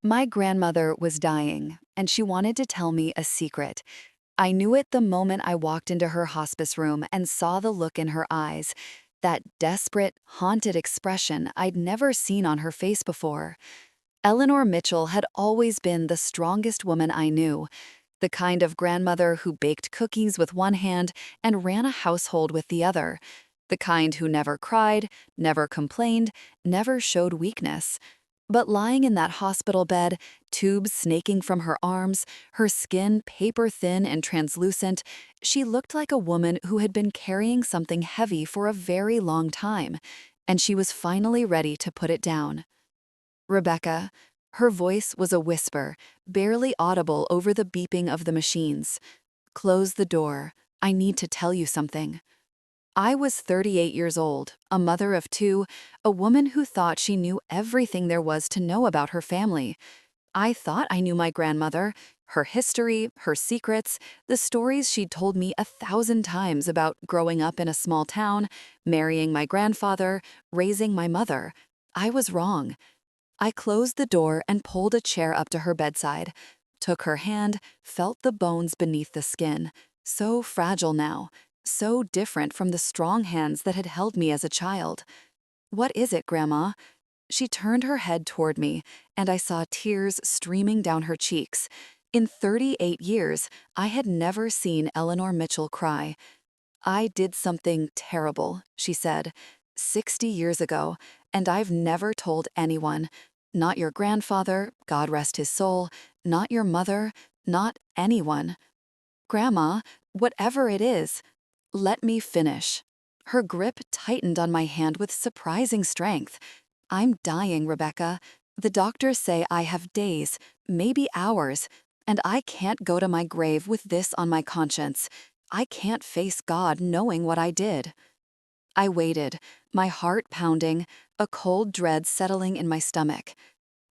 My grandmother was dying, and she wanted to tell me a secret. I knew it the moment I walked into her hospice room and saw the look in her eyes, that desperate, haunted expression I'd never seen on her face before. Eleanor Mitchell had always been the strongest woman I knew, the kind of grandmother who baked cookies with one hand and ran a household with the other, the kind who never cried, never complained, never showed weakness. But lying in that hospital bed, tubes snaking from her arms, her skin paper thin and translucent, she looked like a woman who had been carrying something heavy for a very long time, and she was finally ready to put it down. Rebecca. Her voice was a whisper, barely audible over the beeping of the machines. Close the door. I need to tell you something. I was 38 years old, a mother of two, a woman who thought she knew everything there was to know about her family. I thought I knew my grandmother, her history, her secrets, the stories she'd told me 1,000 times about growing up in a small town, marrying my grandfather, raising my mother. I was wrong. I closed the door and pulled a chair up to her bedside, took her hand, felt the bones beneath the skin, so fragile now, so different from the strong hands that had held me as a child. "What is it, Grandma?" She turned her head toward me, and I saw tears streaming down her cheeks. In 38 years, I had never seen Eleanor Mitchell cry. "I did something terrible," she said, "60 years ago, and I've never told anyone. Not your grandfather, God rest his soul, not your mother, not anyone. Grandma, whatever it is, let me finish." Her grip tightened on my hand with surprising strength. "I'm dying, Rebecca. The doctors say I have days, maybe hours, and I can't go to my grave with this on my conscience. I can't face God knowing what I did." I waited, my heart pounding, a cold dread settling in my stomach.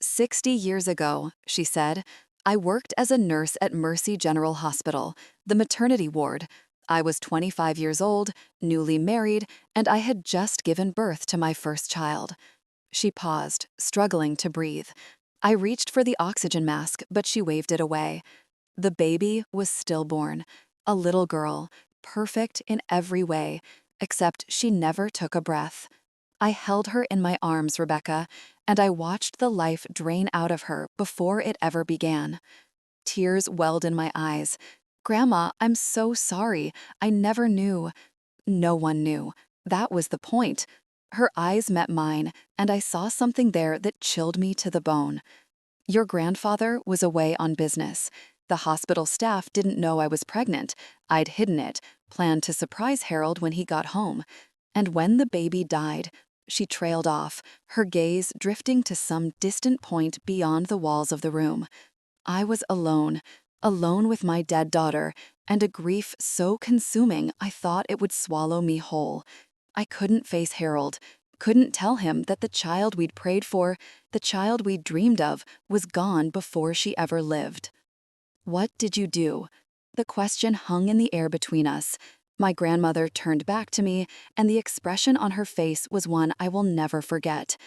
"60 years ago," she said, "I worked as a nurse at Mercy General Hospital, the maternity ward. I was 25 years old, newly married, and I had just given birth to my first child." She paused, struggling to breathe. I reached for the oxygen mask, but she waved it away. The baby was stillborn, a little girl, perfect in every way, except she never took a breath. I held her in my arms, Rebecca, and I watched the life drain out of her before it ever began. Tears welled in my eyes. "Grandma, I'm so sorry. I never knew." No one knew. That was the point. Her eyes met mine, and I saw something there that chilled me to the bone. "Your grandfather was away on business. The hospital staff didn't know I was pregnant. I'd hidden it, planned to surprise Harold when he got home. And when the baby died," she trailed off, her gaze drifting to some distant point beyond the walls of the room. "I was alone, alone with my dead daughter, and a grief so consuming I thought it would swallow me whole. I couldn't face Harold, couldn't tell him that the child we'd prayed for, the child we'd dreamed of, was gone before she ever lived." "What did you do?" The question hung in the air between us. My grandmother turned back to me, and the expression on her face was one I will never forget.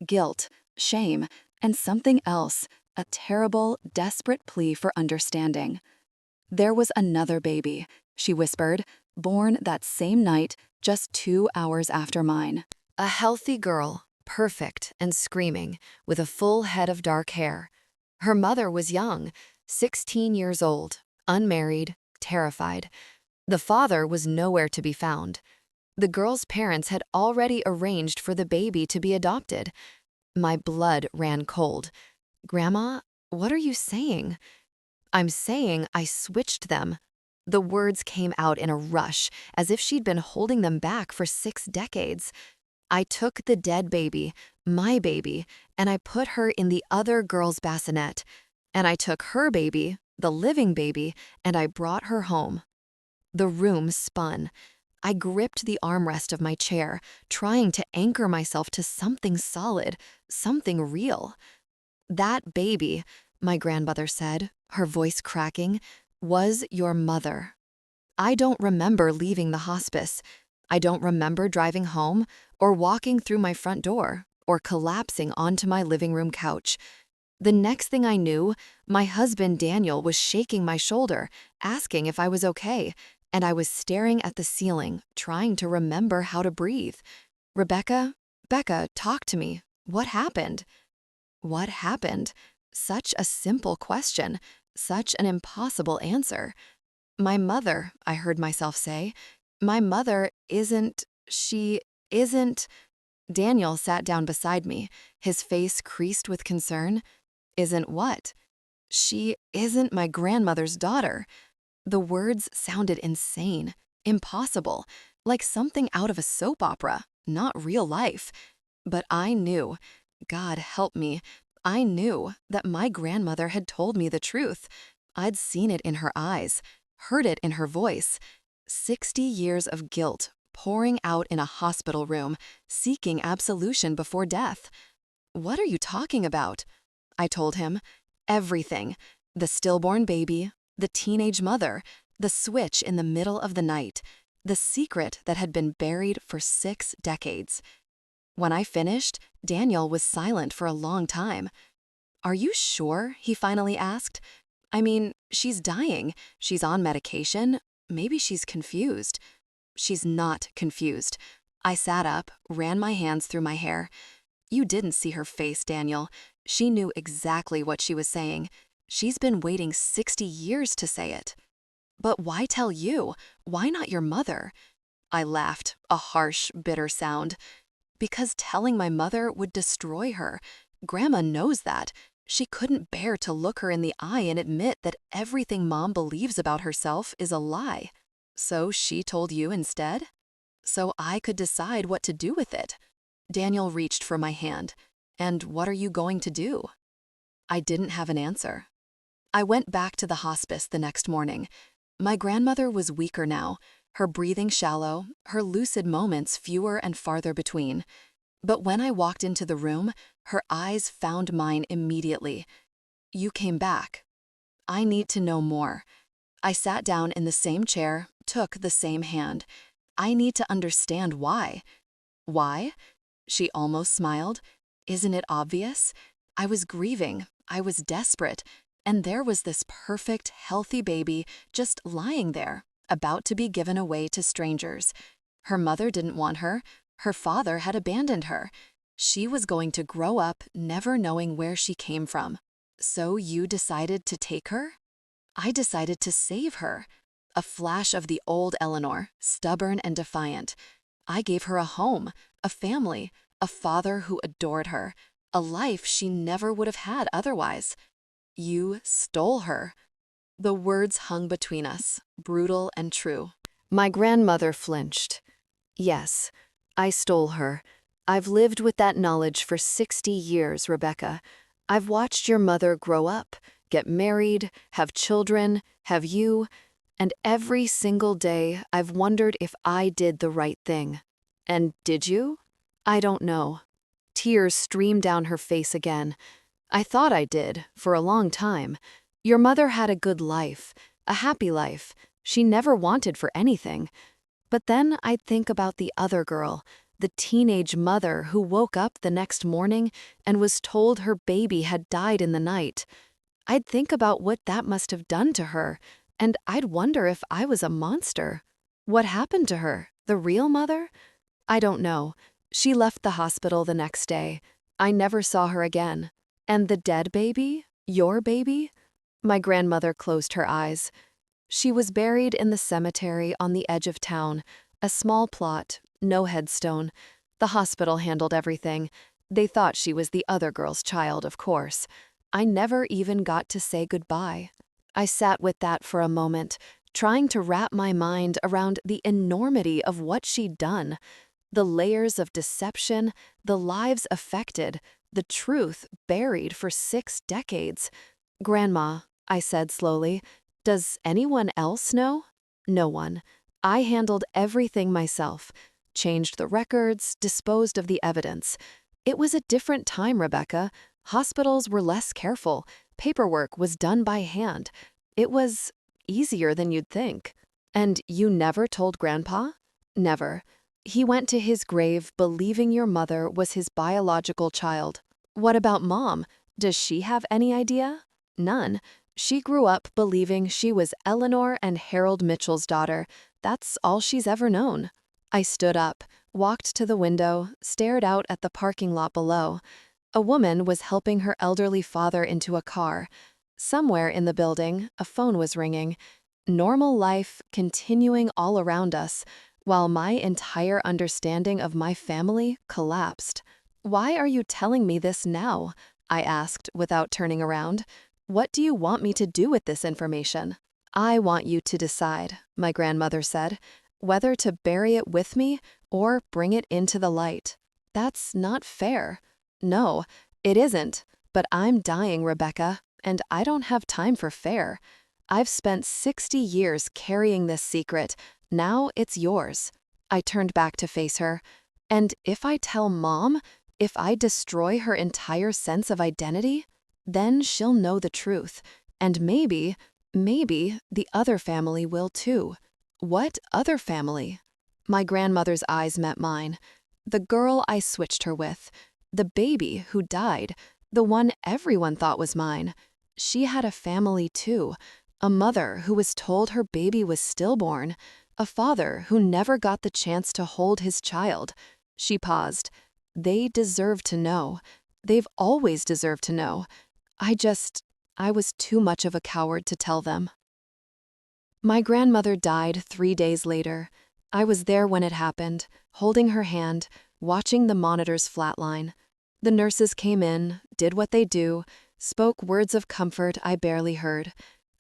Guilt, shame, and something else, a terrible, desperate plea for understanding. "There was another baby," she whispered, "born that same night, just 2 hours after mine. A healthy girl, perfect and screaming, with a full head of dark hair. Her mother was young, 16 years old, unmarried, terrified. The father was nowhere to be found. The girl's parents had already arranged for the baby to be adopted." My blood ran cold. "Grandma, what are you saying?" "I'm saying I switched them." The words came out in a rush, as if she'd been holding them back for 6 decades. "I took the dead baby, my baby, and I put her in the other girl's bassinet. And I took her baby, the living baby, and I brought her home." The room spun. I gripped the armrest of my chair, trying to anchor myself to something solid, something real. "That baby," my grandmother said, her voice cracking, "was your mother. I don't remember leaving the hospice. I don't remember driving home, or walking through my front door, or collapsing onto my living room couch. The next thing I knew, my husband Daniel was shaking my shoulder, asking if I was okay, and I was staring at the ceiling, trying to remember how to breathe. Rebecca, Becca, talk to me. What happened? What happened? Such a simple question, such an impossible answer. My mother, I heard myself say. My mother she isn't. Daniel sat down beside me, his face creased with concern. Isn't what? She isn't my grandmother's daughter. The words sounded insane, impossible, like something out of a soap opera, not real life. But I knew, God help me, I knew that my grandmother had told me the truth. I'd seen it in her eyes, heard it in her voice. 60 years of guilt pouring out in a hospital room, seeking absolution before death. What are you talking about? I told him. Everything. The stillborn baby, the teenage mother, the switch in the middle of the night, the secret that had been buried for 6 decades. When I finished, Daniel was silent for a long time. Are you sure? He finally asked. I mean, she's dying. She's on medication. Maybe she's confused. She's not confused. I sat up, ran my hands through my hair. You didn't see her face, Daniel. She knew exactly what she was saying. She's been waiting 60 years to say it. But why tell you? Why not your mother? I laughed, a harsh, bitter sound. Because telling my mother would destroy her. Grandma knows that. She couldn't bear to look her in the eye and admit that everything Mom believes about herself is a lie. So she told you instead? So I could decide what to do with it. Daniel reached for my hand. And what are you going to do? I didn't have an answer. I went back to the hospice the next morning. My grandmother was weaker now, her breathing shallow, her lucid moments fewer and farther between. But when I walked into the room, her eyes found mine immediately. You came back. I need to know more. I sat down in the same chair, took the same hand. I need to understand why. Why? She almost smiled. Isn't it obvious? I was grieving. I was desperate. And there was this perfect, healthy baby just lying there, about to be given away to strangers. Her mother didn't want her. Her father had abandoned her. She was going to grow up never knowing where she came from. So you decided to take her? I decided to save her. A flash of the old Eleanor, stubborn and defiant. I gave her a home, a family, a father who adored her, a life she never would have had otherwise. You stole her. The words hung between us, brutal and true. My grandmother flinched. Yes, I stole her. I've lived with that knowledge for 60 years, Rebecca. I've watched your mother grow up, get married, have children, have you, and every single day I've wondered if I did the right thing. And did you? I don't know. Tears streamed down her face again. I thought I did, for a long time. Your mother had a good life, a happy life. She never wanted for anything. But then I'd think about the other girl, the teenage mother who woke up the next morning and was told her baby had died in the night. I'd think about what that must have done to her, and I'd wonder if I was a monster. What happened to her, the real mother? I don't know. She left the hospital the next day. I never saw her again. And the dead baby? Your baby? My grandmother closed her eyes. She was buried in the cemetery on the edge of town, a small plot, no headstone. The hospital handled everything. They thought she was the other girl's child, of course. I never even got to say goodbye. I sat with that for a moment, trying to wrap my mind around the enormity of what she'd done. The layers of deception, the lives affected, the truth buried for 6 decades. Grandma, I said slowly, does anyone else know? No one. I handled everything myself. Changed the records, disposed of the evidence. It was a different time, Rebecca. Hospitals were less careful. Paperwork was done by hand. It was easier than you'd think. And you never told Grandpa? Never. He went to his grave believing your mother was his biological child. What about Mom? Does she have any idea? None. She grew up believing she was Eleanor and Harold Mitchell's daughter. That's all she's ever known. I stood up, walked to the window, stared out at the parking lot below. A woman was helping her elderly father into a car. Somewhere in the building, a phone was ringing. Normal life continuing all around us, while my entire understanding of my family collapsed. "Why are you telling me this now?" I asked without turning around. "What do you want me to do with this information?" "I want you to decide," my grandmother said, "whether to bury it with me or bring it into the light." "That's not fair." "No, it isn't, but I'm dying, Rebecca, and I don't have time for fair. I've spent 60 years carrying this secret. Now it's yours." I turned back to face her. "And if I tell Mom, if I destroy her entire sense of identity, then she'll know the truth. And maybe the other family will too." "What other family?" My grandmother's eyes met mine. "The girl I switched her with. The baby who died. The one everyone thought was mine. She had a family too. A mother who was told her baby was stillborn. A father who never got the chance to hold his child." She paused. "They deserve to know. They've always deserved to know. I was too much of a coward to tell them." My grandmother died 3 days later. I was there when it happened, holding her hand, watching the monitors flatline. The nurses came in, did what they do, spoke words of comfort I barely heard.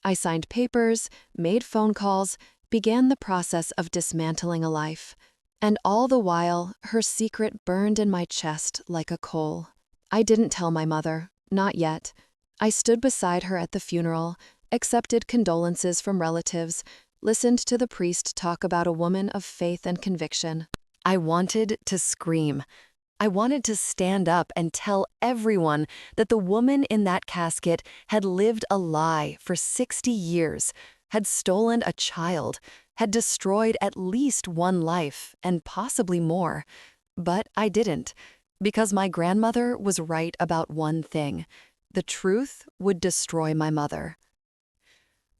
I signed papers, made phone calls, began the process of dismantling a life. And all the while, her secret burned in my chest like a coal. I didn't tell my mother, not yet. I stood beside her at the funeral, accepted condolences from relatives, listened to the priest talk about a woman of faith and conviction. I wanted to scream. I wanted to stand up and tell everyone that the woman in that casket had lived a lie for 60 years, had stolen a child, had destroyed at least one life, and possibly more. But I didn't, because my grandmother was right about one thing. The truth would destroy my mother.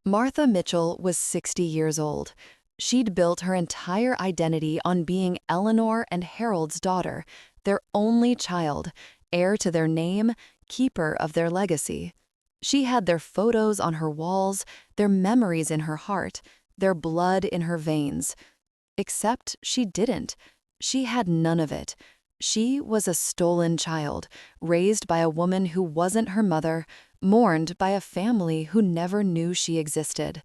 Martha Mitchell was 60 years old. She'd built her entire identity on being Eleanor and Harold's daughter, their only child, heir to their name, keeper of their legacy. She had their photos on her walls, their memories in her heart, their blood in her veins. Except she didn't. She had none of it. She was a stolen child, raised by a woman who wasn't her mother, mourned by a family who never knew she existed.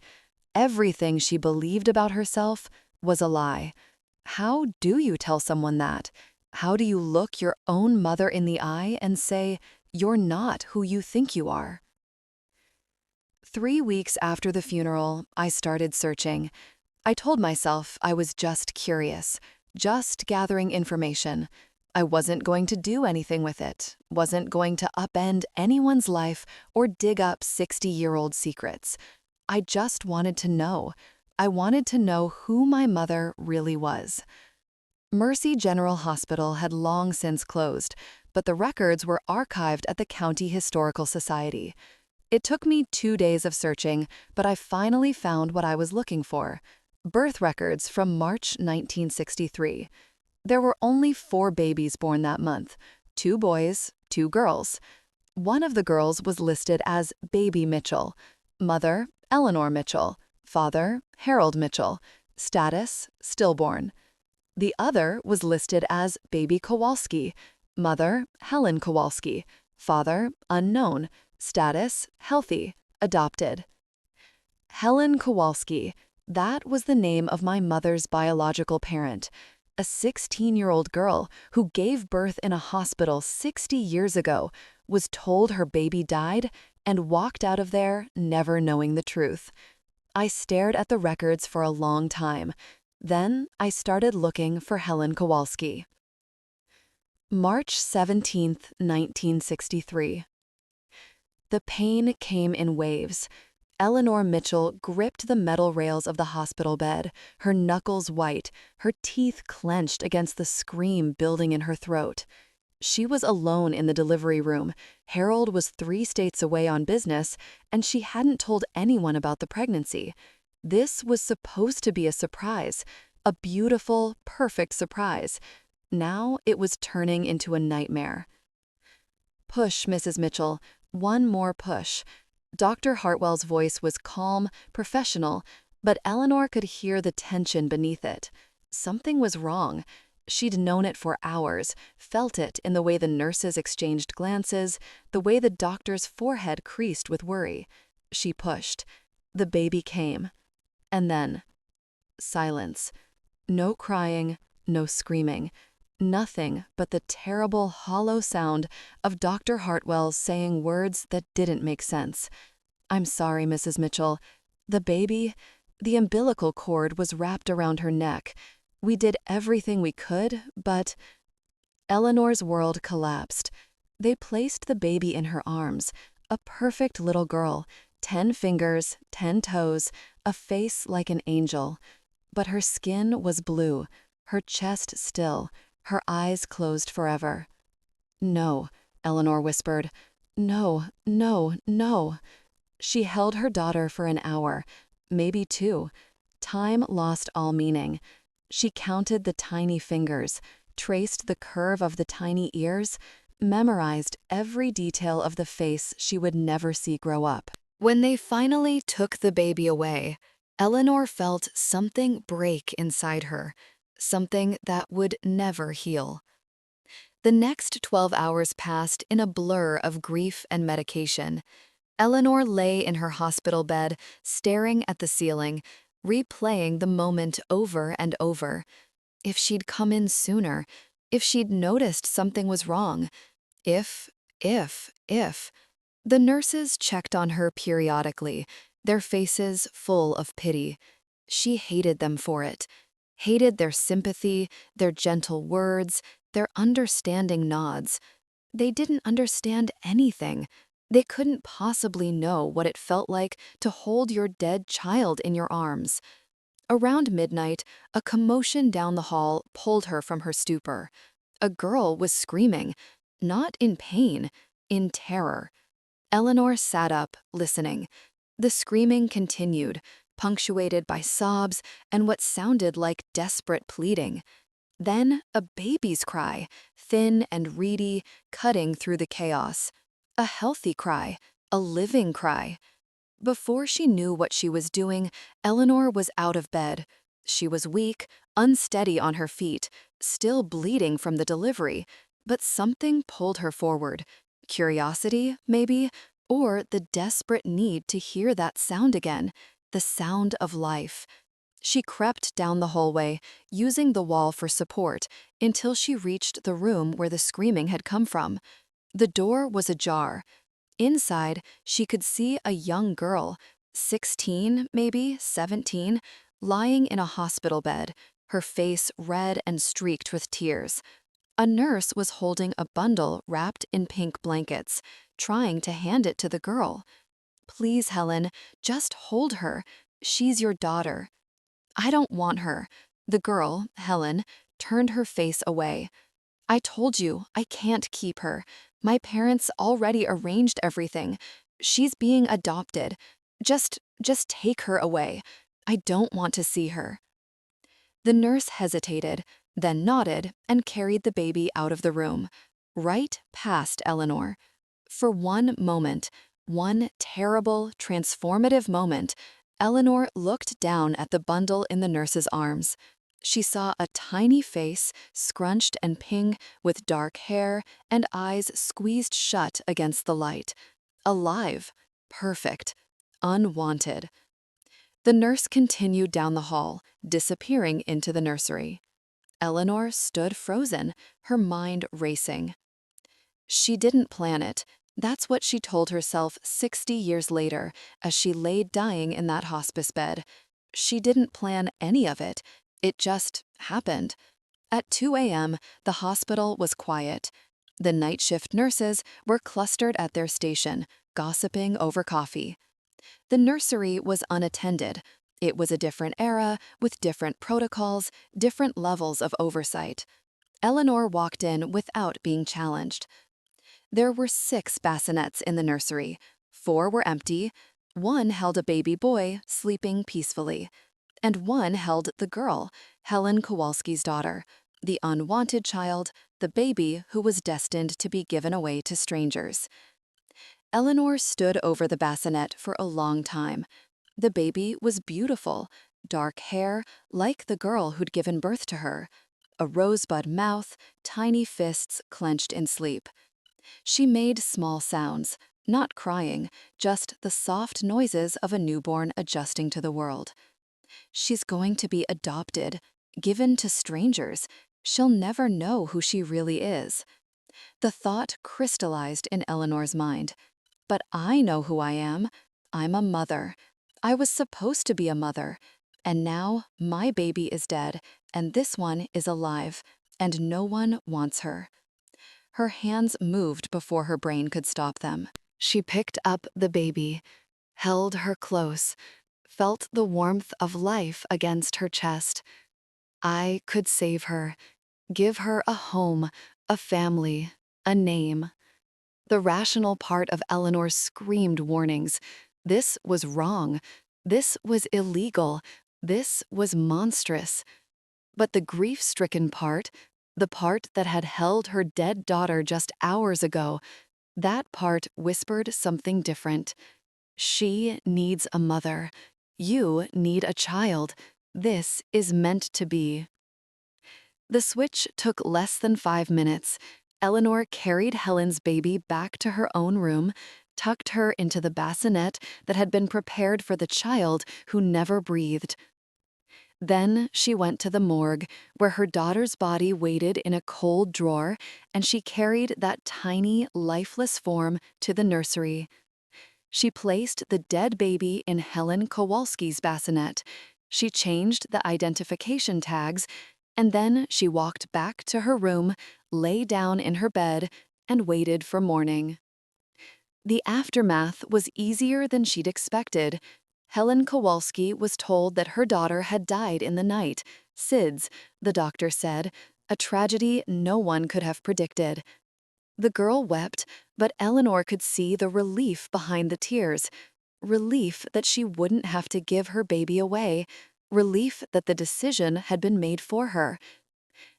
Everything she believed about herself was a lie. How do you tell someone that? How do you look your own mother in the eye and say, "You're not who you think you are"? 3 weeks after the funeral, I started searching. I told myself I was just curious, just gathering information. I wasn't going to do anything with it, wasn't going to upend anyone's life or dig up 60-year-old secrets. I just wanted to know. I wanted to know who my mother really was. Mercy General Hospital had long since closed, but the records were archived at the County Historical Society. It took me 2 days of searching, but I finally found what I was looking for: birth records from March 1963. There were only 4 babies born that month, 2 boys, 2 girls. One of the girls was listed as Baby Mitchell, mother, Eleanor Mitchell, father, Harold Mitchell, status, stillborn. The other was listed as Baby Kowalski, mother, Helen Kowalski, father, unknown, status, healthy, adopted. Helen Kowalski, that was the name of my mother's biological parent, a 16-year-old girl who gave birth in a hospital 60 years ago, was told her baby died, and walked out of there never knowing the truth. I stared at the records for a long time. Then I started looking for Helen Kowalski. March 17, 1963. The pain came in waves. Eleanor Mitchell gripped the metal rails of the hospital bed, her knuckles white, her teeth clenched against the scream building in her throat. She was alone in the delivery room. Harold was 3 states away on business, and she hadn't told anyone about the pregnancy. This was supposed to be a surprise, a beautiful, perfect surprise. Now it was turning into a nightmare. Push, Mrs. Mitchell. One more push. Dr. Hartwell's voice was calm, professional, but Eleanor could hear the tension beneath it. Something was wrong. She'd known it for hours, felt it in the way the nurses exchanged glances, the way the doctor's forehead creased with worry. She pushed. The baby came. And then, silence. No crying, no screaming. Nothing but the terrible, hollow sound of Dr. Hartwell saying words that didn't make sense. "I'm sorry, Mrs. Mitchell. The baby, the umbilical cord was wrapped around her neck. We did everything we could, but—" Eleanor's world collapsed. They placed the baby in her arms, a perfect little girl, 10 fingers, 10 toes, a face like an angel. But her skin was blue, her chest still, her eyes closed forever. "No," Eleanor whispered. "No, no, no." She held her daughter for an hour, maybe 2. Time lost all meaning. She counted the tiny fingers, traced the curve of the tiny ears, memorized every detail of the face she would never see grow up. When they finally took the baby away, Eleanor felt something break inside her, something that would never heal. The next 12 hours passed in a blur of grief and medication. Eleanor lay in her hospital bed, staring at the ceiling, replaying the moment over and over. If she'd come in sooner, if she'd noticed something was wrong, if. The nurses checked on her periodically, their faces full of pity. She hated them for it. Hated their sympathy, their gentle words, their understanding nods. They didn't understand anything. They couldn't possibly know what it felt like to hold your dead child in your arms. Around midnight, a commotion down the hall pulled her from her stupor. A girl was screaming, not in pain, in terror. Eleanor sat up, listening. The screaming continued, punctuated by sobs and what sounded like desperate pleading. Then a baby's cry, thin and reedy, cutting through the chaos. A healthy cry, a living cry. Before she knew what she was doing, Eleanor was out of bed. She was weak, unsteady on her feet, still bleeding from the delivery, but something pulled her forward. Curiosity, maybe, or the desperate need to hear that sound again, the sound of life. She crept down the hallway, using the wall for support, until she reached the room where the screaming had come from. The door was ajar. Inside, she could see a young girl, 16, maybe 17, lying in a hospital bed, her face red and streaked with tears. A nurse was holding a bundle wrapped in pink blankets, trying to hand it to the girl. "Please, Helen, just hold her. She's your daughter." "I don't want her." The girl, Helen, turned her face away. "I told you, I can't keep her. My parents already arranged everything. She's being adopted. Just take her away. I don't want to see her." The nurse hesitated, then nodded and carried the baby out of the room, right past Eleanor. For one moment, one terrible, transformative moment, Eleanor looked down at the bundle in the nurse's arms. She saw a tiny face, scrunched and pink, with dark hair and eyes squeezed shut against the light. Alive, perfect, unwanted. The nurse continued down the hall, disappearing into the nursery. Eleanor stood frozen, her mind racing. She didn't plan it. That's what she told herself 60 years later as she laid dying in that hospice bed. She didn't plan any of it. It just happened. At 2 a.m., the hospital was quiet. The night shift nurses were clustered at their station, gossiping over coffee. The nursery was unattended. It was a different era with different protocols, different levels of oversight. Eleanor walked in without being challenged. There were 6 bassinets in the nursery. 4 were empty, 1 held a baby boy sleeping peacefully, and 1 held the girl, Helen Kowalski's daughter, the unwanted child, the baby who was destined to be given away to strangers. Eleanor stood over the bassinet for a long time. The baby was beautiful, dark hair, like the girl who'd given birth to her, a rosebud mouth, tiny fists clenched in sleep. She made small sounds, not crying, just the soft noises of a newborn adjusting to the world. She's going to be adopted, given to strangers. She'll never know who she really is. The thought crystallized in Eleanor's mind. But I know who I am. I'm a mother. I was supposed to be a mother. And now my baby is dead, and this one is alive, and no one wants her. Her hands moved before her brain could stop them. She picked up the baby, held her close, felt the warmth of life against her chest. I could save her, give her a home, a family, a name. The rational part of Eleanor screamed warnings. This was wrong. This was illegal. This was monstrous. But the grief-stricken part, the part that had held her dead daughter just hours ago, that part whispered something different. She needs a mother. You need a child. This is meant to be. The switch took less than 5 minutes. Eleanor carried Helen's baby back to her own room, tucked her into the bassinet that had been prepared for the child who never breathed. Then she went to the morgue, where her daughter's body waited in a cold drawer, and she carried that tiny, lifeless form to the nursery. She placed the dead baby in Helen Kowalski's bassinet. She changed the identification tags, and then she walked back to her room, lay down in her bed, and waited for morning. The aftermath was easier than she'd expected. Helen Kowalski was told that her daughter had died in the night. SIDS, the doctor said, a tragedy no one could have predicted. The girl wept, but Eleanor could see the relief behind the tears. Relief that she wouldn't have to give her baby away. Relief that the decision had been made for her.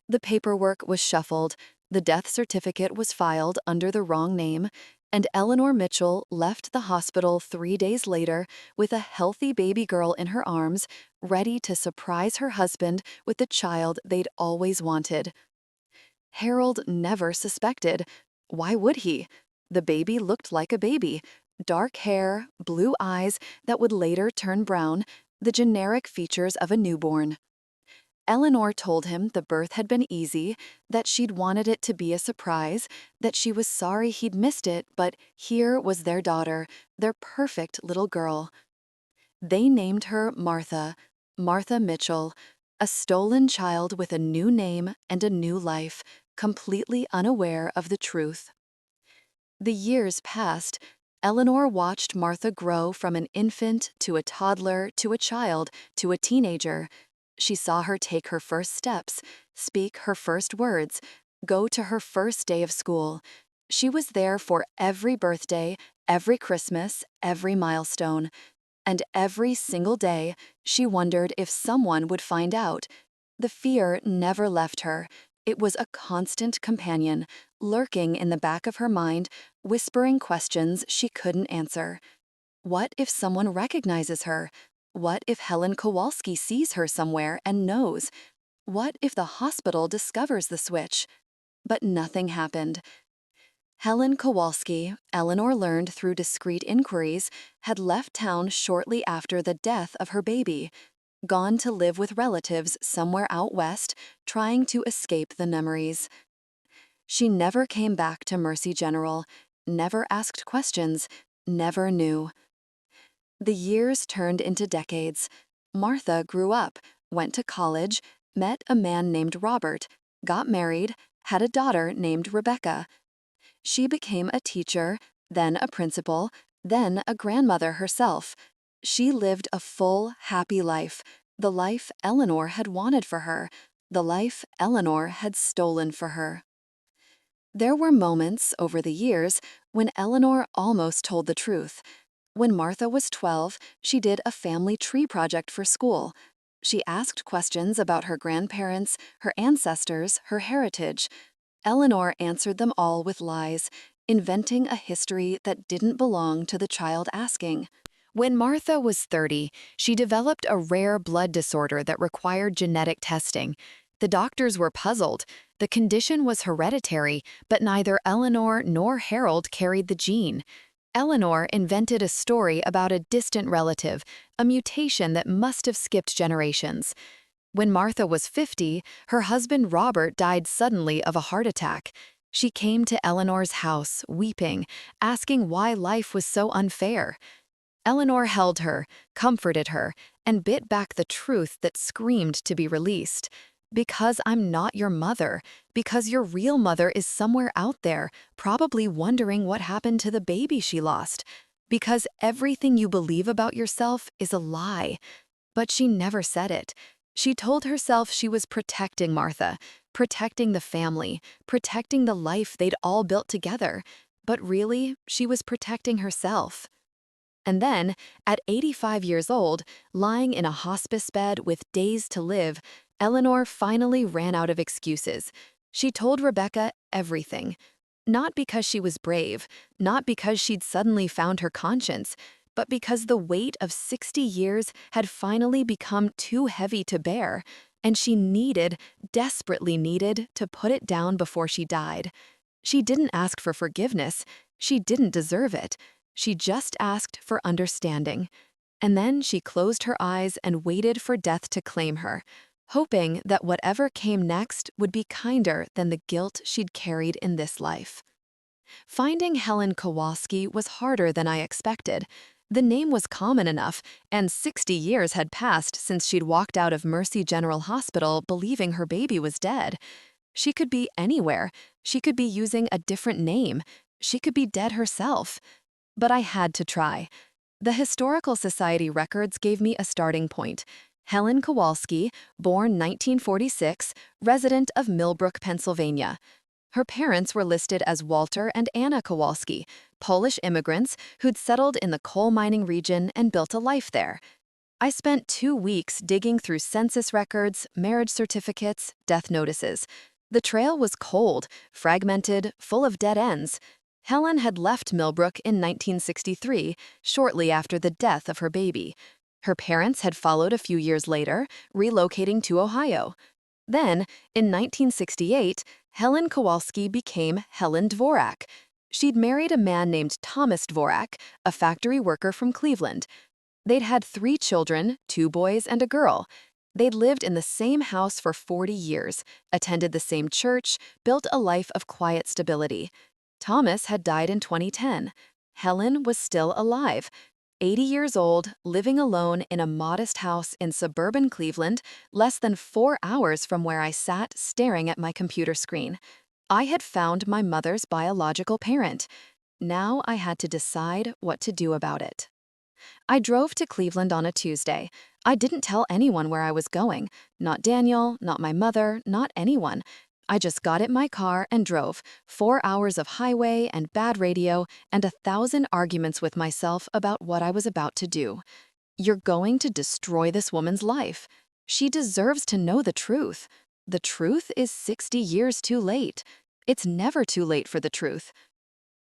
The paperwork was shuffled, the death certificate was filed under the wrong name, and Eleanor Mitchell left the hospital 3 days later with a healthy baby girl in her arms, ready to surprise her husband with the child they'd always wanted. Harold never suspected. Why would he? The baby looked like a baby. Dark hair, blue eyes that would later turn brown, the generic features of a newborn. Eleanor told him the birth had been easy, that she'd wanted it to be a surprise, that she was sorry he'd missed it, but here was their daughter, their perfect little girl. They named her Martha, Martha Mitchell, a stolen child with a new name and a new life, completely unaware of the truth. The years passed. Eleanor watched Martha grow from an infant to a toddler to a child to a teenager. She saw her take her first steps, speak her first words, go to her first day of school. She was there for every birthday, every Christmas, every milestone. And every single day, she wondered if someone would find out. The fear never left her. It was a constant companion, lurking in the back of her mind, whispering questions she couldn't answer. What if someone recognizes her? What if Helen Kowalski sees her somewhere and knows? What if the hospital discovers the switch? But nothing happened. Helen Kowalski, Eleanor learned through discreet inquiries, had left town shortly after the death of her baby, gone to live with relatives somewhere out west, trying to escape the memories. She never came back to Mercy General, never asked questions, never knew. The years turned into decades. Martha grew up, went to college, met a man named Robert, got married, had a daughter named Rebecca. She became a teacher, then a principal, then a grandmother herself. She lived a full, happy life, the life Eleanor had wanted for her, the life Eleanor had stolen for her. There were moments over the years when Eleanor almost told the truth. When Martha was 12, she did a family tree project for school. She asked questions about her grandparents, her ancestors, her heritage. Eleanor answered them all with lies, inventing a history that didn't belong to the child asking. When Martha was 30, she developed a rare blood disorder that required genetic testing. The doctors were puzzled. The condition was hereditary, but neither Eleanor nor Harold carried the gene. Eleanor invented a story about a distant relative, a mutation that must have skipped generations. When Martha was 50, her husband Robert died suddenly of a heart attack. She came to Eleanor's house, weeping, asking why life was so unfair. Eleanor held her, comforted her, and bit back the truth that screamed to be released. Because I'm not your mother, because your real mother is somewhere out there, probably wondering what happened to the baby she lost. Because everything you believe about yourself is a lie. But she never said it. She told herself she was protecting Martha, protecting the family, protecting the life they'd all built together. But really, she was protecting herself. And then, at 85 years old, lying in a hospice bed with days to live, Eleanor finally ran out of excuses. She told Rebecca everything. Not because she was brave, not because she'd suddenly found her conscience, but because the weight of 60 years had finally become too heavy to bear, and she needed, desperately needed, to put it down before she died. She didn't ask for forgiveness. She didn't deserve it. She just asked for understanding. And then she closed her eyes and waited for death to claim her, hoping that whatever came next would be kinder than the guilt she'd carried in this life. Finding Helen Kowalski was harder than I expected. The name was common enough, and 60 years had passed since she'd walked out of Mercy General Hospital believing her baby was dead. She could be anywhere. She could be using a different name. She could be dead herself. But I had to try. The Historical Society records gave me a starting point. Helen Kowalski, born 1946, resident of Millbrook, Pennsylvania. Her parents were listed as Walter and Anna Kowalski, Polish immigrants who'd settled in the coal mining region and built a life there. I spent 2 weeks digging through census records, marriage certificates, death notices. The trail was cold, fragmented, full of dead ends. Helen had left Millbrook in 1963, shortly after the death of her baby. Her parents had followed a few years later, relocating to Ohio. Then, in 1968, Helen Kowalski became Helen Dvorak. She'd married a man named Thomas Dvorak, a factory worker from Cleveland. They'd had 3 children, 2 boys and a girl. They'd lived in the same house for 40 years, attended the same church, built a life of quiet stability. Thomas had died in 2010. Helen was still alive, 80 years old, living alone in a modest house in suburban Cleveland, less than 4 hours from where I sat staring at my computer screen. I had found my mother's biological parent. Now I had to decide what to do about it. I drove to Cleveland on a Tuesday. I didn't tell anyone where I was going. Not Daniel, not my mother, not anyone. I just got in my car and drove, 4 hours of highway and bad radio and 1,000 arguments with myself about what I was about to do. You're going to destroy this woman's life. She deserves to know the truth. The truth is 60 years too late. It's never too late for the truth.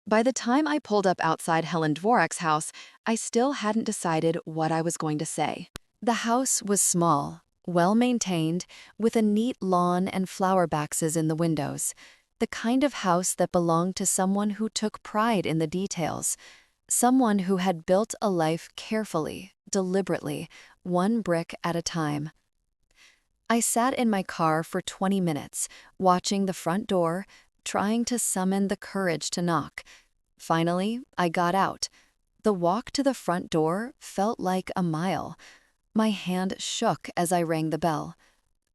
By the time I pulled up outside Helen Dvorak's house, I still hadn't decided what I was going to say. The house was small, well-maintained, with a neat lawn and flower boxes in the windows. The kind of house that belonged to someone who took pride in the details. Someone who had built a life carefully, deliberately, one brick at a time. I sat in my car for 20 minutes, watching the front door, trying to summon the courage to knock. Finally, I got out. The walk to the front door felt like a mile. My hand shook as I rang the bell.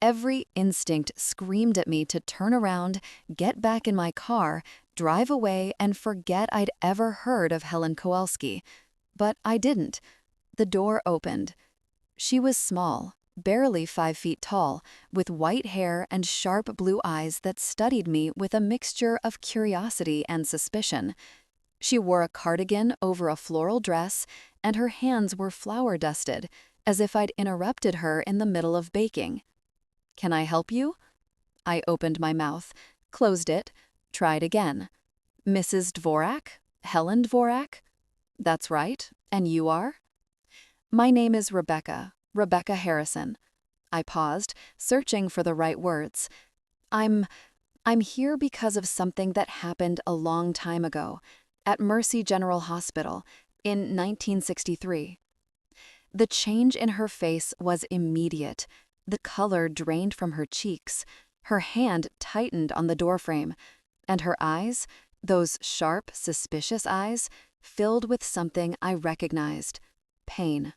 Every instinct screamed at me to turn around, get back in my car, drive away, and forget I'd ever heard of Helen Kowalski. But I didn't. The door opened. She was small, barely 5 feet tall, with white hair and sharp blue eyes that studied me with a mixture of curiosity and suspicion. She wore a cardigan over a floral dress, and her hands were flour-dusted, as if I'd interrupted her in the middle of baking. "Can I help you?" I opened my mouth, closed it, tried again. "Mrs. Dvorak? Helen Dvorak?" "That's right. And you are?" "My name is Rebecca Harrison." I paused, searching for the right words. I'm here because of something that happened a long time ago, at Mercy General Hospital, in 1963. The change in her face was immediate. The color drained from her cheeks. Her hand tightened on the doorframe, and her eyes, those sharp, suspicious eyes, filled with something I recognized: pain.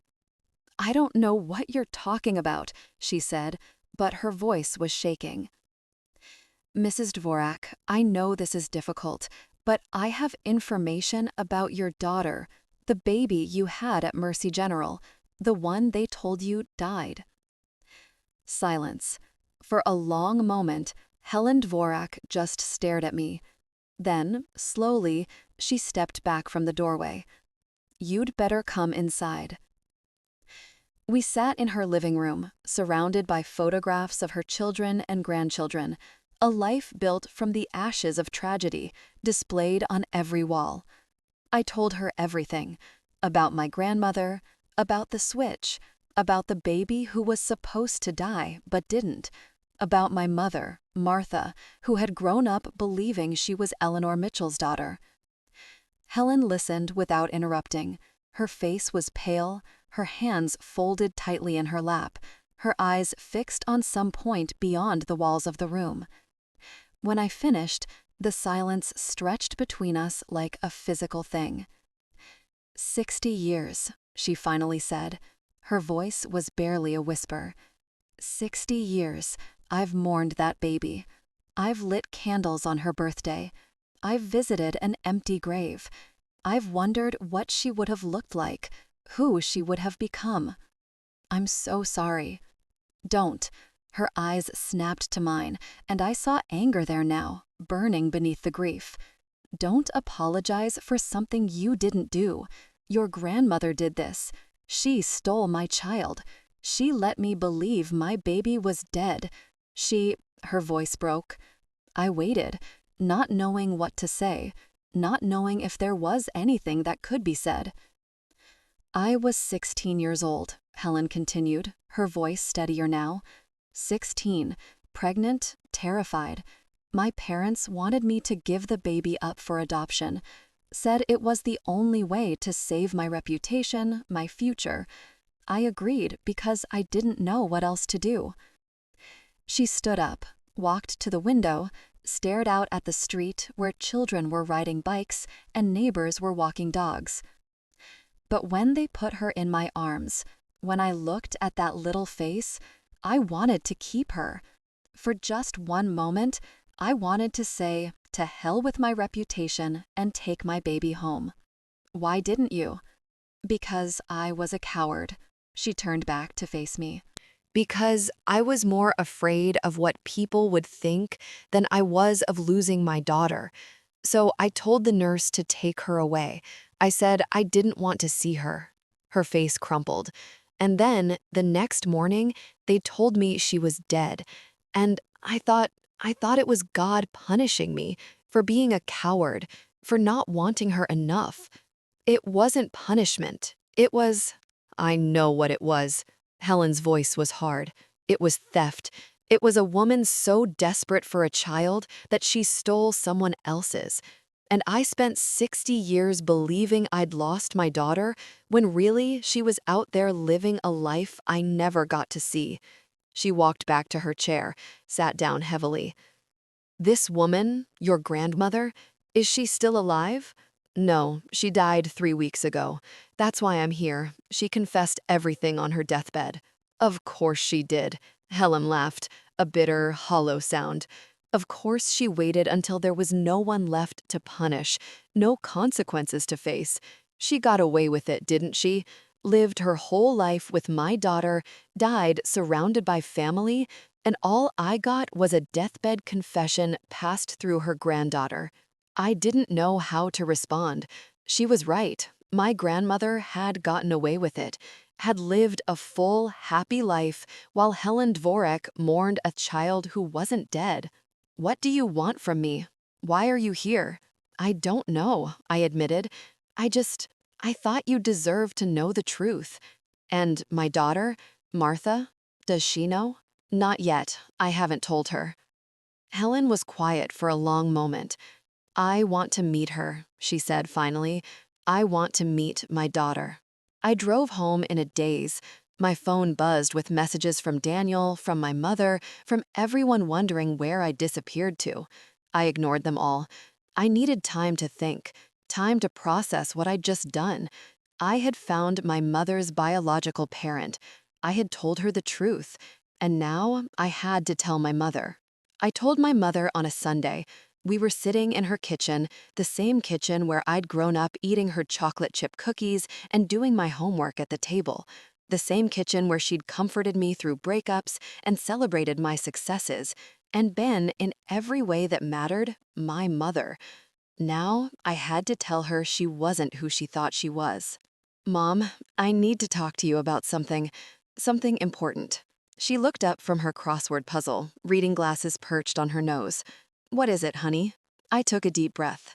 "I don't know what you're talking about," she said, but her voice was shaking. "Mrs. Dvorak, I know this is difficult, but I have information about your daughter, the baby you had at Mercy General, the one they told you died." Silence. For a long moment, Helen Dvorak just stared at me. Then, slowly, she stepped back from the doorway. "You'd better come inside." We sat in her living room, surrounded by photographs of her children and grandchildren, a life built from the ashes of tragedy, displayed on every wall. I told her everything: about my grandmother, about the switch, about the baby who was supposed to die but didn't, about my mother, Martha, who had grown up believing she was Eleanor Mitchell's daughter. Helen listened without interrupting. Her face was pale, her hands folded tightly in her lap, her eyes fixed on some point beyond the walls of the room. When I finished, the silence stretched between us like a physical thing. 60 years, she finally said. Her voice was barely a whisper. 60 years, I've mourned that baby. I've lit candles on her birthday. I've visited an empty grave. I've wondered what she would have looked like, who she would have become. I'm so sorry." "Don't." Her eyes snapped to mine, and I saw anger there now, burning beneath the grief. "Don't apologize for something you didn't do. Your grandmother did this. She stole my child. She let me believe my baby was dead. Her voice broke. I waited, not knowing what to say, not knowing if there was anything that could be said. "I was 16 years old," Helen continued, her voice steadier now. 16, pregnant, terrified. My parents wanted me to give the baby up for adoption, said it was the only way to save my reputation, my future. I agreed because I didn't know what else to do." She stood up, walked to the window, stared out at the street where children were riding bikes and neighbors were walking dogs. "But when they put her in my arms, when I looked at that little face, I wanted to keep her. For just one moment, I wanted to say, to hell with my reputation and take my baby home." "Why didn't you?" "Because I was a coward." She turned back to face me. "Because I was more afraid of what people would think than I was of losing my daughter. So I told the nurse to take her away. I said I didn't want to see her." Her face crumpled. "And then, the next morning, they told me she was dead. And I thought it was God punishing me for being a coward, for not wanting her enough. It wasn't punishment. It was—" "I know what it was." Helen's voice was hard. "It was theft. It was a woman so desperate for a child that she stole someone else's. And I spent 60 years believing I'd lost my daughter, when really she was out there living a life I never got to see." She walked back to her chair, sat down heavily. "This woman, your grandmother, is she still alive?" "No, she died 3 weeks ago. That's why I'm here. She confessed everything on her deathbed." "Of course she did." Helen laughed, a bitter, hollow sound. "Of course she waited until there was no one left to punish, no consequences to face. She got away with it, didn't she? lived her whole life with my daughter, died surrounded by family, and all I got was a deathbed confession passed through her granddaughter. I didn't know how to respond. She was right. My grandmother had gotten away with it, had lived a full, happy life while Helen Dvorak mourned a child who wasn't dead. What do you want from me? Why are you here? I don't know, I admitted. I thought you deserved to know the truth. And my daughter, Martha, does she know? Not yet. I haven't told her. Helen was quiet for a long moment. I want to meet her, she said finally. I want to meet my daughter. I drove home in a daze. My phone buzzed with messages from Daniel, from my mother, from everyone wondering where I disappeared to. I ignored them all. I needed time to think, time to process what I'd just done. I had found my mother's biological parent. I had told her the truth, and now I had to tell my mother. I told my mother on a Sunday. We were sitting in her kitchen, the same kitchen where I'd grown up eating her chocolate chip cookies and doing my homework at the table. The same kitchen where she'd comforted me through breakups and celebrated my successes, and been, in every way that mattered, my mother. Now I had to tell her she wasn't who she thought she was. Mom, I need to talk to you about something important. She looked up from her crossword puzzle, reading glasses perched on her nose. What is it, honey? I took a deep breath.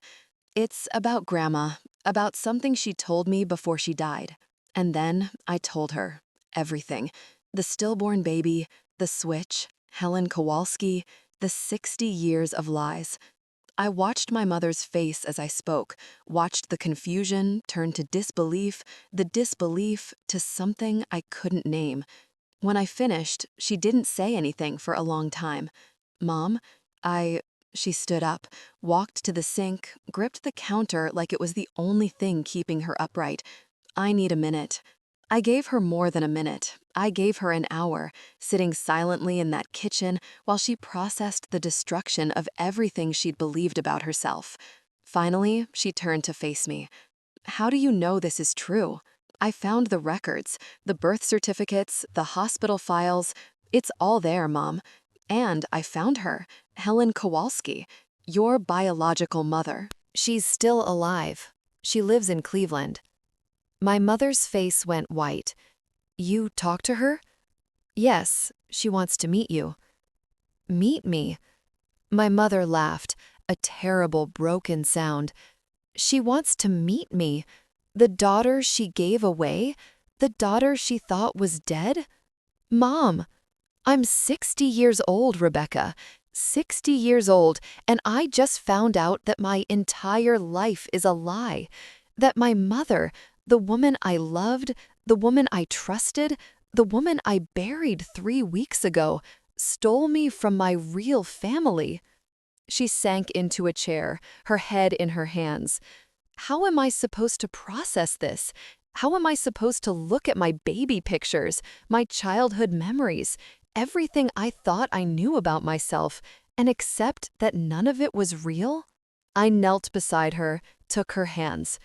It's about Grandma, about something she told me before she died. And then I told her everything. The stillborn baby, the switch, Helen Kowalski, the 60 years of lies. I watched my mother's face as I spoke, watched the confusion turn to disbelief, the disbelief to something I couldn't name. When I finished, she didn't say anything for a long time. Mom, She stood up, walked to the sink, gripped the counter like it was the only thing keeping her upright. I need a minute. I gave her more than a minute. I gave her an hour, sitting silently in that kitchen while she processed the destruction of everything she'd believed about herself. Finally, she turned to face me. How do you know this is true? I found the records, the birth certificates, the hospital files. It's all there, Mom. And I found her, Helen Kowalski, your biological mother. She's still alive. She lives in Cleveland. My mother's face went white. You talked to her? Yes, she wants to meet you. Meet me? My mother laughed, a terrible broken sound. She wants to meet me. The daughter she gave away? The daughter she thought was dead? Mom! I'm 60 years old, Rebecca. 60 years old, and I just found out that my entire life is a lie. That my mother, the woman I loved, the woman I trusted, the woman I buried 3 weeks ago, stole me from my real family. She sank into a chair, her head in her hands. How am I supposed to process this? How am I supposed to look at my baby pictures, my childhood memories, everything I thought I knew about myself, and accept that none of it was real? I knelt beside her, took her hands.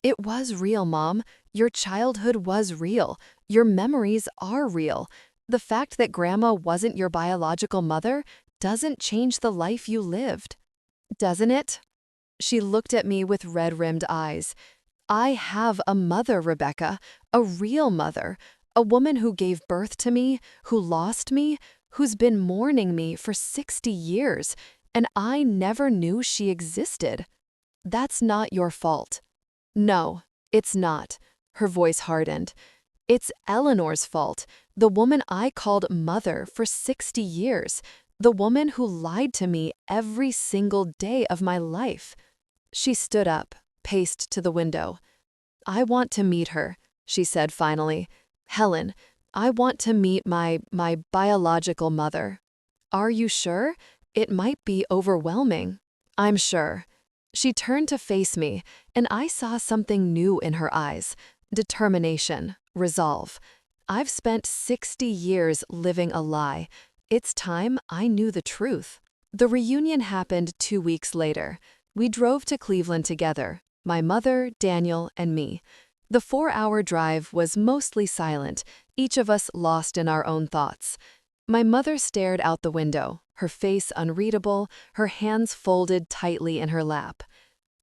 It was real, Mom. Your childhood was real. Your memories are real. The fact that Grandma wasn't your biological mother doesn't change the life you lived. Doesn't it? She looked at me with red-rimmed eyes. I have a mother, Rebecca, a real mother, a woman who gave birth to me, who lost me, who's been mourning me for 60 years, and I never knew she existed. That's not your fault. No, it's not. Her voice hardened. It's Eleanor's fault, the woman I called mother for 60 years, the woman who lied to me every single day of my life. She stood up, paced to the window. I want to meet her, she said finally. Helen, I want to meet my biological mother. Are you sure? It might be overwhelming. I'm sure. She turned to face me, and I saw something new in her eyes. Determination, resolve. I've spent 60 years living a lie. It's time I knew the truth. The reunion happened 2 weeks later. We drove to Cleveland together, my mother, Daniel, and me. The 4-hour drive was mostly silent, each of us lost in our own thoughts. My mother stared out the window, her face unreadable, her hands folded tightly in her lap.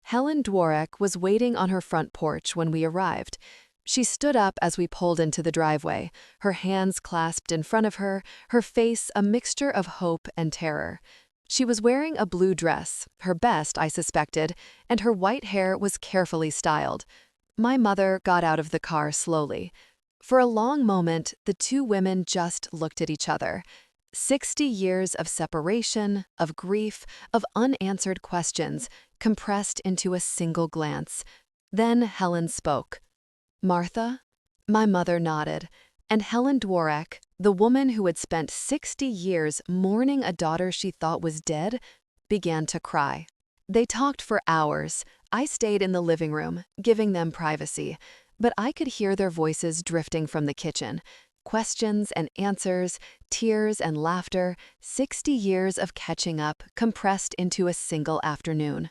Helen Dworek was waiting on her front porch when we arrived. She stood up as we pulled into the driveway, her hands clasped in front of her, her face a mixture of hope and terror. She was wearing a blue dress, her best, I suspected, and her white hair was carefully styled. My mother got out of the car slowly. For a long moment, the two women just looked at each other. 60 years of separation, of grief, of unanswered questions, compressed into a single glance. Then Helen spoke. "Martha?" My mother nodded, and Helen Dworek, the woman who had spent 60 years mourning a daughter she thought was dead, began to cry. They talked for hours. I stayed in the living room, giving them privacy, but I could hear their voices drifting from the kitchen. Questions and answers, tears and laughter, 60 years of catching up compressed into a single afternoon.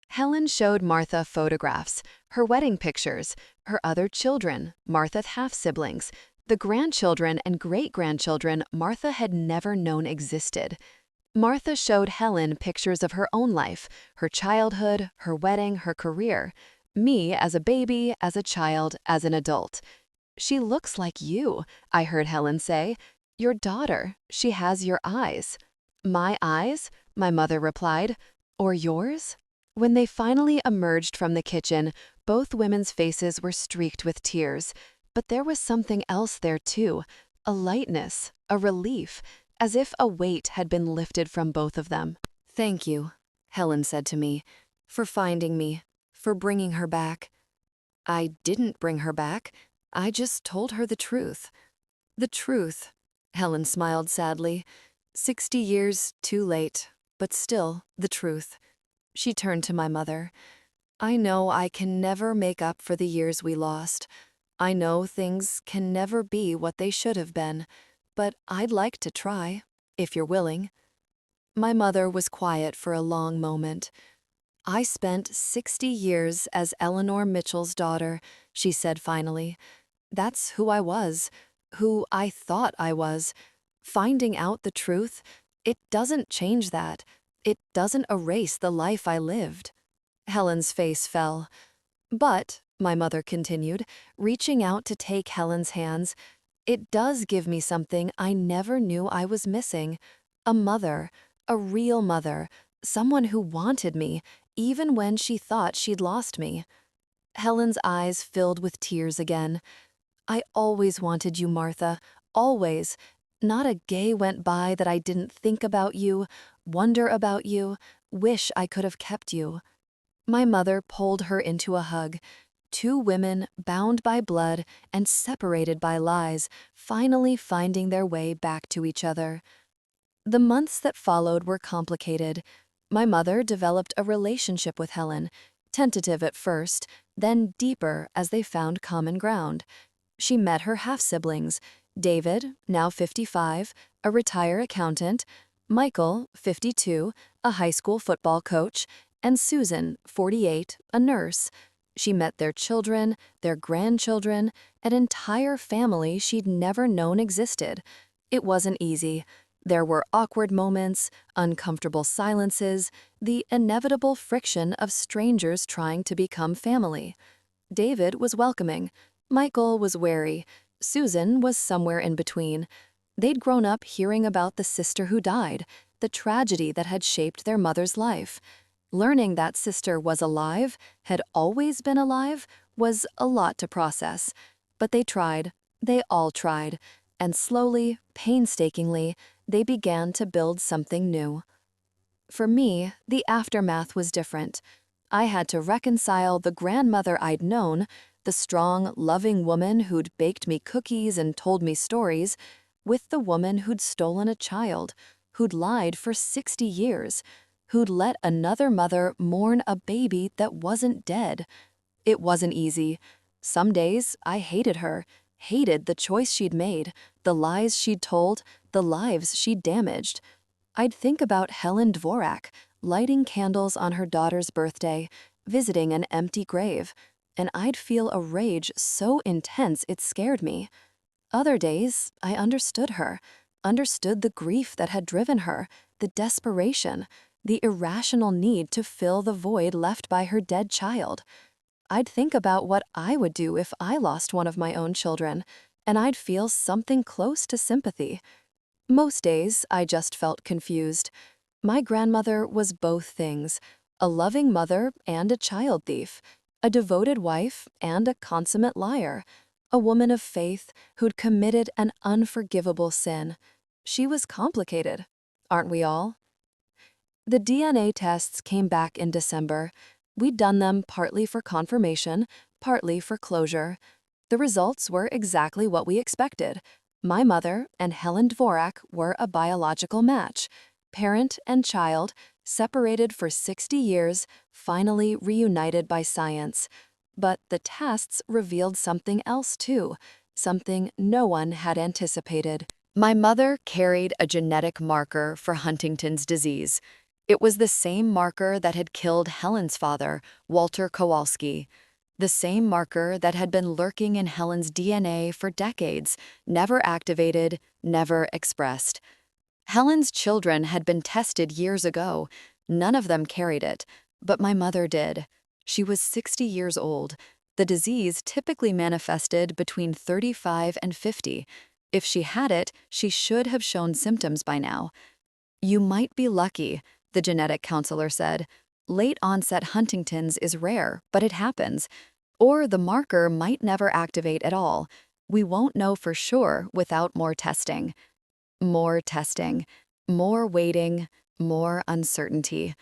Helen showed Martha photographs, her wedding pictures, her other children, Martha's half-siblings, the grandchildren and great-grandchildren Martha had never known existed. Martha showed Helen pictures of her own life, her childhood, her wedding, her career. Me as a baby, as a child, as an adult. "She looks like you," I heard Helen say. "Your daughter. She has your eyes." "My eyes?" my mother replied. "Or yours?" When they finally emerged from the kitchen, both women's faces were streaked with tears. But there was something else there too, a lightness, a relief, as if a weight had been lifted from both of them. "Thank you," Helen said to me, "for finding me, for bringing her back." "I didn't bring her back. I just told her the truth." "The truth," Helen smiled sadly. 60 years too late, but still the truth. She turned to my mother. "I know I can never make up for the years we lost. I know things can never be what they should have been, but I'd like to try, if you're willing." My mother was quiet for a long moment. "I spent 60 years as Eleanor Mitchell's daughter," she said finally. "That's who I was, who I thought I was. Finding out the truth, it doesn't change that. It doesn't erase the life I lived." Helen's face fell. "But," my mother continued, reaching out to take Helen's hands, "it does give me something I never knew I was missing. A mother, a real mother, someone who wanted me, even when she thought she'd lost me." Helen's eyes filled with tears again. "I always wanted you, Martha, always. Not a day went by that I didn't think about you, wonder about you, wish I could have kept you." My mother pulled her into a hug. Two women, bound by blood and separated by lies, finally finding their way back to each other. The months that followed were complicated. My mother developed a relationship with Helen, tentative at first, then deeper as they found common ground. She met her half-siblings, David, now 55, a retired accountant, Michael, 52, a high school football coach, and Susan, 48, a nurse. She met their children, their grandchildren, an entire family she'd never known existed. It wasn't easy. There were awkward moments, uncomfortable silences, the inevitable friction of strangers trying to become family. David was welcoming. Michael was wary. Susan was somewhere in between. They'd grown up hearing about the sister who died, the tragedy that had shaped their mother's life. Learning that sister was alive, had always been alive, was a lot to process. But they tried. They all tried. And slowly, painstakingly, they began to build something new. For me, the aftermath was different. I had to reconcile the grandmother I'd known, the strong, loving woman who'd baked me cookies and told me stories, with the woman who'd stolen a child, who'd lied for 60 years, who'd let another mother mourn a baby that wasn't dead. It wasn't easy. Some days I hated her, hated the choice she'd made, the lies she'd told, the lives she'd damaged. I'd think about Helen Dworek, lighting candles on her daughter's birthday, visiting an empty grave. and I'd feel a rage so intense it scared me. Other days, I understood her, understood the grief that had driven her, the desperation, the irrational need to fill the void left by her dead child. I'd think about what I would do if I lost one of my own children, and I'd feel something close to sympathy. Most days, I just felt confused. My grandmother was both things, a loving mother and a child thief, a devoted wife and a consummate liar, a woman of faith who'd committed an unforgivable sin. She was complicated, aren't we all? The DNA tests came back in December. We'd done them partly for confirmation, partly for closure. The results were exactly what we expected. My mother and Helen Dvorak were a biological match. Parent and child, separated for 60 years, finally reunited by science. But the tests revealed something else too, something no one had anticipated. My mother carried a genetic marker for Huntington's disease. It was the same marker that had killed Helen's father, Walter Kowalski. The same marker that had been lurking in Helen's DNA for decades, never activated, never expressed. Helen's children had been tested years ago. None of them carried it, but my mother did. She was 60 years old. The disease typically manifested between 35 and 50. If she had it, she should have shown symptoms by now. You might be lucky, the genetic counselor said. Late-onset Huntington's is rare, but it happens. Or the marker might never activate at all. We won't know for sure without more testing. More testing, more waiting, more uncertainty.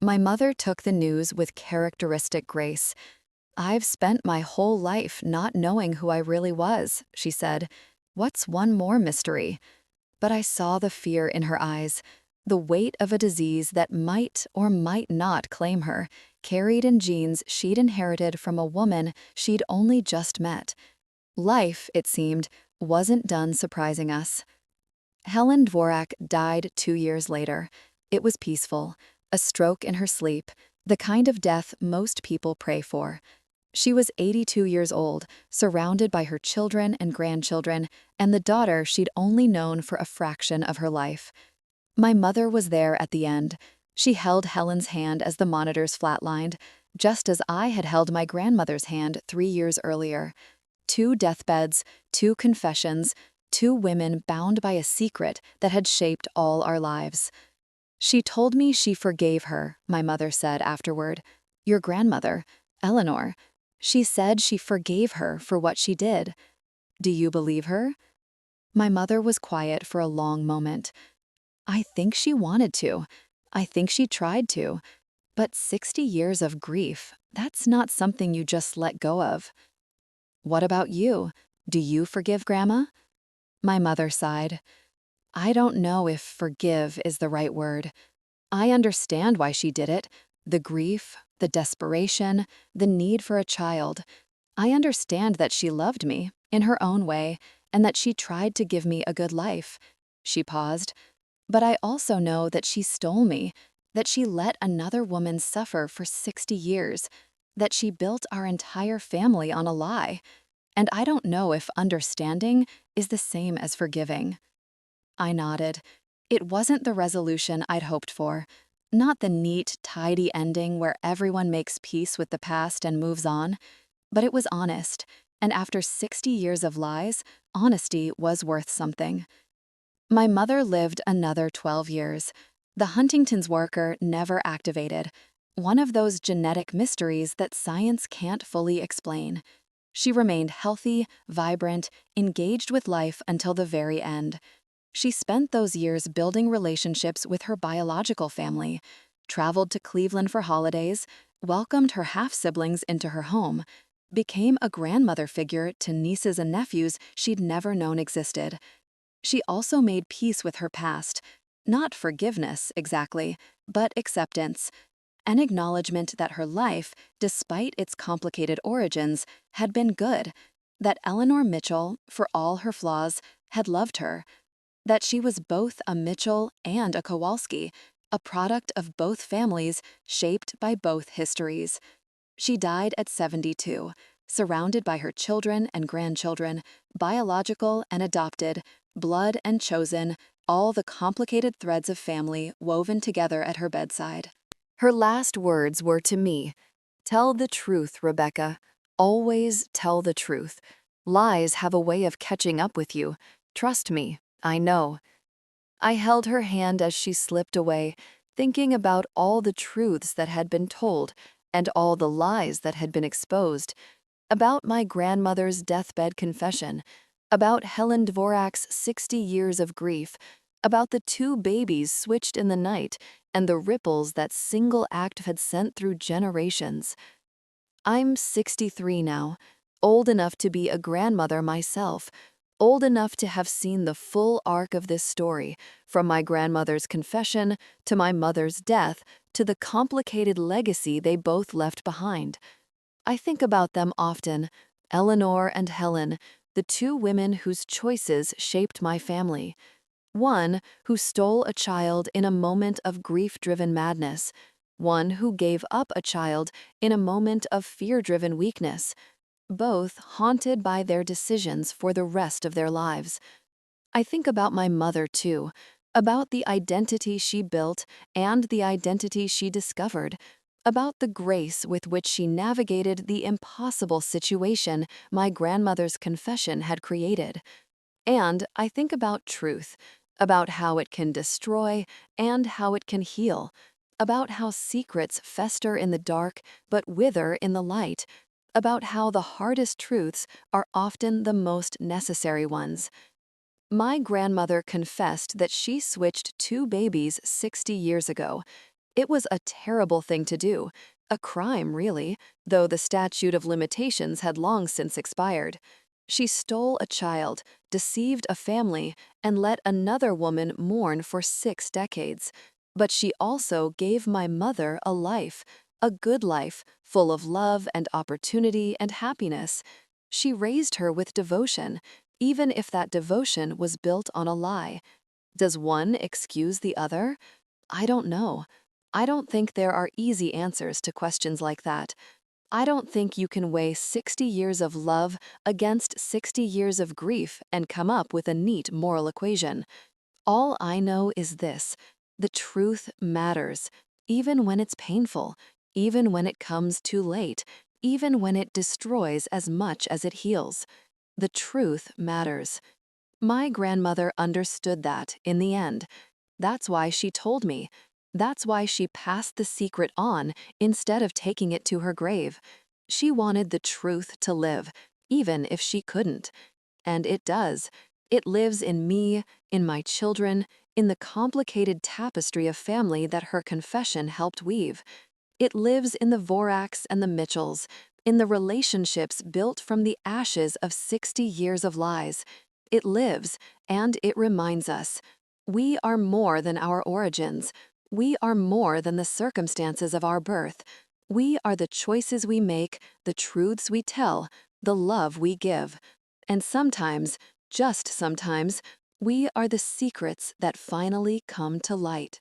My mother took the news with characteristic grace. "I've spent my whole life not knowing who I really was," she said. "What's one more mystery?" But I saw the fear in her eyes, the weight of a disease that might or might not claim her, carried in genes she'd inherited from a woman she'd only just met. Life, it seemed, wasn't done surprising us. Helen Dvorak died 2 years later. It was peaceful, a stroke in her sleep, the kind of death most people pray for. She was 82 years old, surrounded by her children and grandchildren, and the daughter she'd only known for a fraction of her life. My mother was there at the end. She held Helen's hand as the monitors flatlined, just as I had held my grandmother's hand 3 years earlier. 2 deathbeds, 2 confessions, 2 women bound by a secret that had shaped all our lives. She told me she forgave her, my mother said afterward. Your grandmother, Eleanor. She said she forgave her for what she did. Do you believe her? My mother was quiet for a long moment. I think she wanted to. I think she tried to. But 60 years of grief, that's not something you just let go of. What about you? Do you forgive Grandma? My mother sighed. I don't know if forgive is the right word. I understand why she did it. The grief, the desperation, the need for a child. I understand that she loved me, in her own way, and that she tried to give me a good life. She paused. But I also know that she stole me, that she let another woman suffer for 60 years, that she built our entire family on a lie. And I don't know if understanding is the same as forgiving. I nodded. It wasn't the resolution I'd hoped for. Not the neat, tidy ending where everyone makes peace with the past and moves on. But it was honest, and after 60 years of lies, honesty was worth something. My mother lived another 12 years. The Huntington's worker never activated, one of those genetic mysteries that science can't fully explain. She remained healthy, vibrant, engaged with life until the very end. She spent those years building relationships with her biological family, traveled to Cleveland for holidays, welcomed her half-siblings into her home, became a grandmother figure to nieces and nephews she'd never known existed. She also made peace with her past, not forgiveness exactly, but acceptance, an acknowledgement that her life, despite its complicated origins, had been good, that Eleanor Mitchell, for all her flaws, had loved her, that she was both a Mitchell and a Kowalski, a product of both families shaped by both histories. She died at 72, surrounded by her children and grandchildren, biological and adopted, blood and chosen, all the complicated threads of family woven together at her bedside. Her last words were to me, "Tell the truth, Rebecca. Always tell the truth. Lies have a way of catching up with you. Trust me, I know." I held her hand as she slipped away, thinking about all the truths that had been told and all the lies that had been exposed, about my grandmother's deathbed confession, about Helen Dvorak's 60 years of grief, about the 2 babies switched in the night and the ripples that single act had sent through generations. I'm 63 now, old enough to be a grandmother myself, old enough to have seen the full arc of this story, from my grandmother's confession to my mother's death to the complicated legacy they both left behind. I think about them often, Eleanor and Helen, the 2 women whose choices shaped my family. One who stole a child in a moment of grief-driven madness. One who gave up a child in a moment of fear-driven weakness. Both haunted by their decisions for the rest of their lives. I think about my mother, too, about the identity she built and the identity she discovered, about the grace with which she navigated the impossible situation my grandmother's confession had created. And I think about truth, about how it can destroy and how it can heal, about how secrets fester in the dark but wither in the light, about how the hardest truths are often the most necessary ones. My grandmother confessed that she switched 2 babies 60 years ago. It was a terrible thing to do, a crime really, though the statute of limitations had long since expired. She stole a child, deceived a family, and let another woman mourn for 6 decades. But she also gave my mother a life, a good life, full of love and opportunity and happiness. She raised her with devotion, even if that devotion was built on a lie. Does one excuse the other? I don't know. I don't think there are easy answers to questions like that. I don't think you can weigh 60 years of love against 60 years of grief and come up with a neat moral equation. All I know is this: the truth matters, even when it's painful, even when it comes too late, even when it destroys as much as it heals. The truth matters. My grandmother understood that in the end. That's why she told me. That's why she passed the secret on instead of taking it to her grave. She wanted the truth to live, even if she couldn't. And it does. It lives in me, in my children, in the complicated tapestry of family that her confession helped weave. It lives in the Dvoraks and the Mitchells, in the relationships built from the ashes of 60 years of lies. It lives, and it reminds us. We are more than our origins. We are more than the circumstances of our birth. We are the choices we make, the truths we tell, the love we give. And sometimes, just sometimes, we are the secrets that finally come to light.